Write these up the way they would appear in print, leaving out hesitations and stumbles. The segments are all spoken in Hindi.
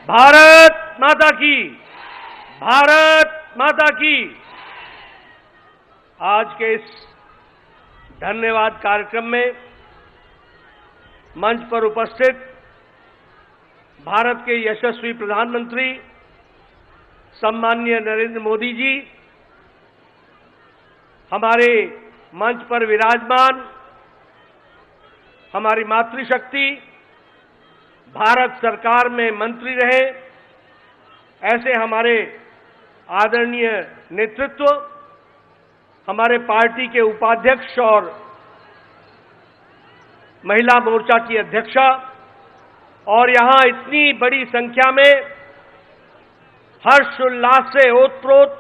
भारत माता की, भारत माता की। आज के इस धन्यवाद कार्यक्रम में मंच पर उपस्थित भारत के यशस्वी प्रधानमंत्री सम्माननीय नरेंद्र मोदी जी, हमारे मंच पर विराजमान हमारी मातृशक्ति, भारत सरकार में मंत्री रहे ऐसे हमारे आदरणीय नेतृत्व, हमारे पार्टी के उपाध्यक्ष और महिला मोर्चा की अध्यक्षा, और यहां इतनी बड़ी संख्या में हर्षोल्लास से ओतप्रोत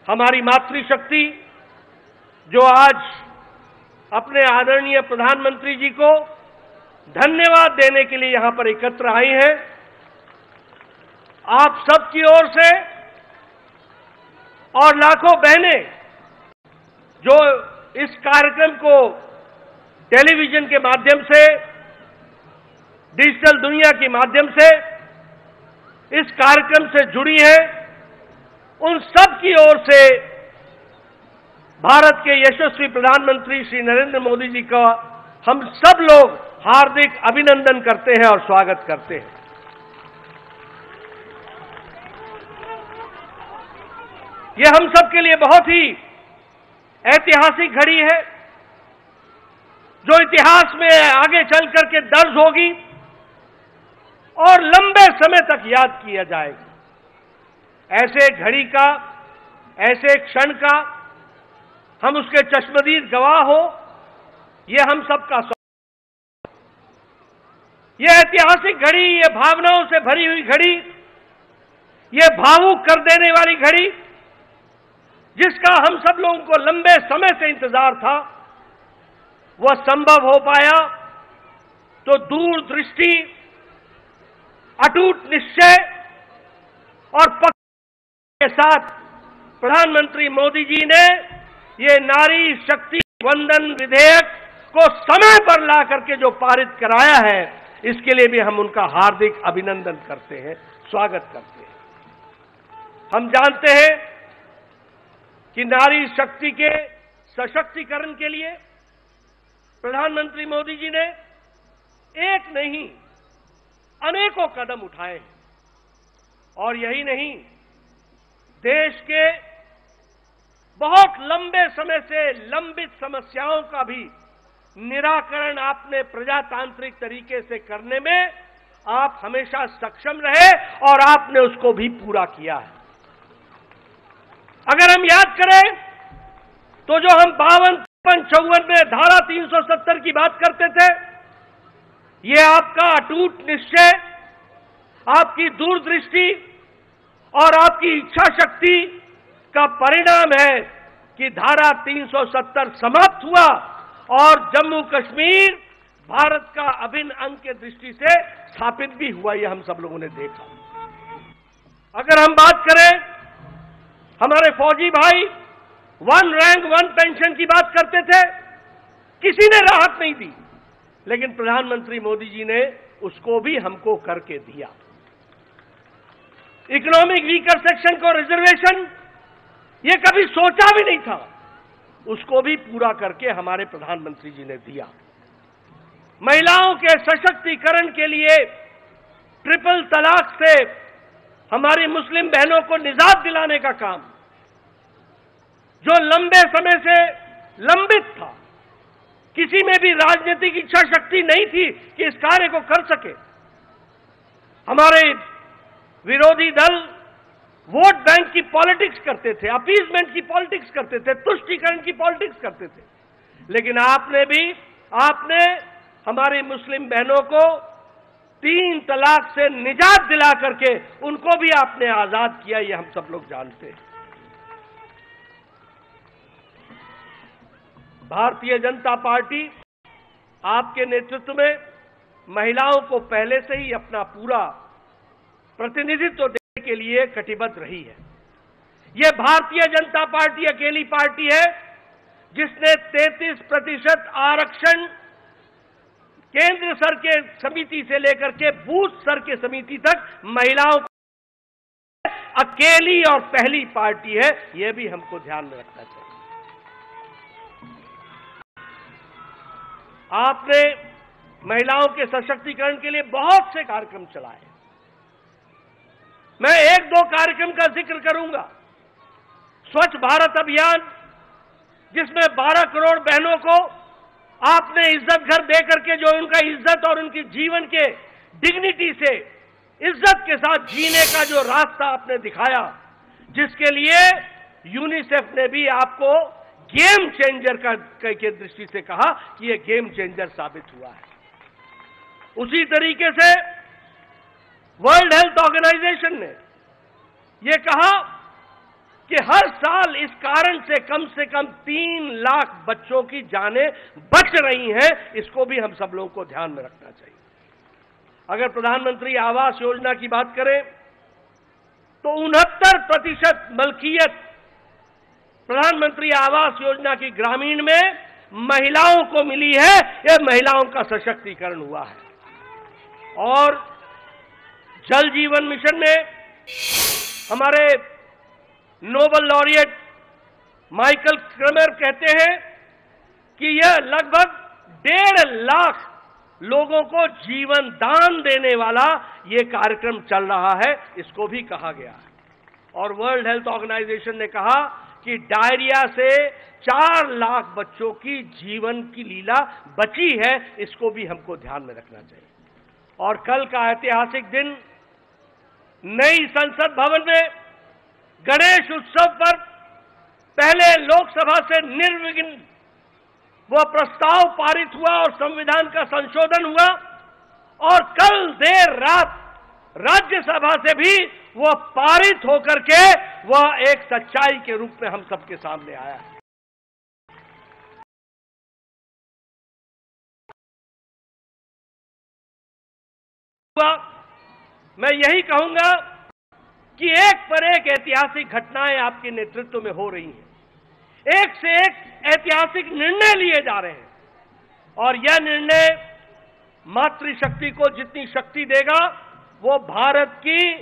हमारी मातृशक्ति जो आज अपने आदरणीय प्रधानमंत्री जी को धन्यवाद देने के लिए यहां पर एकत्र आई हैं। आप सबकी ओर से और लाखों बहनें जो इस कार्यक्रम को टेलीविजन के माध्यम से, डिजिटल दुनिया के माध्यम से इस कार्यक्रम से जुड़ी हैं, उन सब की ओर से भारत के यशस्वी प्रधानमंत्री श्री नरेंद्र मोदी जी का हम सब लोग हार्दिक अभिनंदन करते हैं और स्वागत करते हैं। यह हम सब के लिए बहुत ही ऐतिहासिक घड़ी है जो इतिहास में आगे चल करके दर्ज होगी और लंबे समय तक याद किया जाएगा। ऐसे घड़ी का, ऐसे क्षण का हम उसके चश्मदीद गवाह हो, ये हम सबका ये ऐतिहासिक घड़ी, ये भावनाओं से भरी हुई घड़ी, ये भावुक कर देने वाली घड़ी जिसका हम सब लोगों को लंबे समय से इंतजार था, वह संभव हो पाया तो दूरदृष्टि, अटूट निश्चय और पक्ष के साथ प्रधानमंत्री मोदी जी ने ये नारी शक्ति वंदन विधेयक को समय पर ला करके जो पारित कराया है, इसके लिए भी हम उनका हार्दिक अभिनंदन करते हैं, स्वागत करते हैं। हम जानते हैं कि नारी शक्ति के सशक्तिकरण के लिए प्रधानमंत्री मोदी जी ने एक नहीं अनेकों कदम उठाए हैं, और यही नहीं, देश के बहुत लंबे समय से लंबित समस्याओं का भी निराकरण आपने प्रजातांत्रिक तरीके से करने में आप हमेशा सक्षम रहे और आपने उसको भी पूरा किया है। अगर हम याद करें तो जो हम 52, 54 में धारा 370 की बात करते थे, ये आपका अटूट निश्चय, आपकी दूरदृष्टि और आपकी इच्छा शक्ति का परिणाम है कि धारा 370 समाप्त हुआ और जम्मू कश्मीर भारत का अभिन्न अंग के दृष्टि से स्थापित भी हुआ। यह हम सब लोगों ने देखा। अगर हम बात करें, हमारे फौजी भाई 1 रैंक 1 पेंशन की बात करते थे, किसी ने राहत नहीं दी, लेकिन प्रधानमंत्री मोदी जी ने उसको भी हमको करके दिया। इकोनॉमिक वीकर सेक्शन को रिजर्वेशन, ये कभी सोचा भी नहीं था, उसको भी पूरा करके हमारे प्रधानमंत्री जी ने दिया। महिलाओं के सशक्तिकरण के लिए ट्रिपल तलाक से हमारी मुस्लिम बहनों को निजात दिलाने का काम, जो लंबे समय से लंबित था, किसी में भी राजनीतिक इच्छा शक्ति नहीं थी कि इस कार्य को कर सके। हमारे विरोधी दल वोट बैंक की पॉलिटिक्स करते थे, अपीजमेंट की पॉलिटिक्स करते थे, तुष्टीकरण की पॉलिटिक्स करते थे, लेकिन आपने हमारी मुस्लिम बहनों को 3 तलाक से निजात दिला करके उनको भी आपने आजाद किया, ये हम सब लोग जानते हैं। भारतीय जनता पार्टी आपके नेतृत्व में महिलाओं को पहले से ही अपना पूरा प्रतिनिधित्व देने के लिए कटिबद्ध रही है। यह भारतीय जनता पार्टी अकेली पार्टी है जिसने 33% आरक्षण केंद्र स्तर के समिति से लेकर के बूथ स्तर के समिति तक महिलाओं को अकेली और पहली पार्टी है, यह भी हमको ध्यान में रखना चाहिए। आपने महिलाओं के सशक्तिकरण के लिए बहुत से कार्यक्रम चलाए। मैं एक दो कार्यक्रम का जिक्र करूंगा। स्वच्छ भारत अभियान, जिसमें 12 करोड़ बहनों को आपने इज्जत घर देकर के जो उनका इज्जत और उनके जीवन के डिग्निटी से इज्जत के साथ जीने का जो रास्ता आपने दिखाया, जिसके लिए यूनिसेफ ने भी आपको गेम चेंजर के दृष्टि से कहा कि यह गेम चेंजर साबित हुआ है। उसी तरीके से वर्ल्ड हेल्थ ऑर्गेनाइजेशन ने यह कहा कि हर साल इस कारण से कम 3 लाख बच्चों की जानें बच रही हैं। इसको भी हम सब लोगों को ध्यान में रखना चाहिए। अगर प्रधानमंत्री आवास योजना की बात करें तो 69% मलकियत प्रधानमंत्री आवास योजना की ग्रामीण में महिलाओं को मिली है। यह महिलाओं का सशक्तिकरण हुआ है। और जल जीवन मिशन में हमारे नोबेल लॉरिएट माइकल क्रमर कहते हैं कि यह लगभग 1.5 लाख लोगों को जीवन दान देने वाला यह कार्यक्रम चल रहा है। इसको भी कहा गया है। और वर्ल्ड हेल्थ ऑर्गेनाइजेशन ने कहा कि डायरिया से 4 लाख बच्चों की जीवन की लीला बची है। इसको भी हमको ध्यान में रखना चाहिए। और कल का ऐतिहासिक दिन, नई संसद भवन में गणेश उत्सव पर पहले लोकसभा से निर्विघ्न वह प्रस्ताव पारित हुआ और संविधान का संशोधन हुआ। और कल देर रात राज्यसभा से भी वह पारित होकर के वह एक सच्चाई के रूप में हम सबके सामने आया है। मैं यही कहूंगा कि एक पर एक ऐतिहासिक घटनाएं आपके नेतृत्व में हो रही हैं। एक से एक ऐतिहासिक निर्णय लिए जा रहे हैं। और यह निर्णय मातृशक्ति को जितनी शक्ति देगा, वो भारत की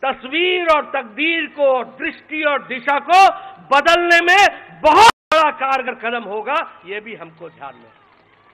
तस्वीर और तकदीर को, दृष्टि और दिशा को बदलने में बहुत बड़ा कारगर कदम होगा। यह भी हमको ध्यान में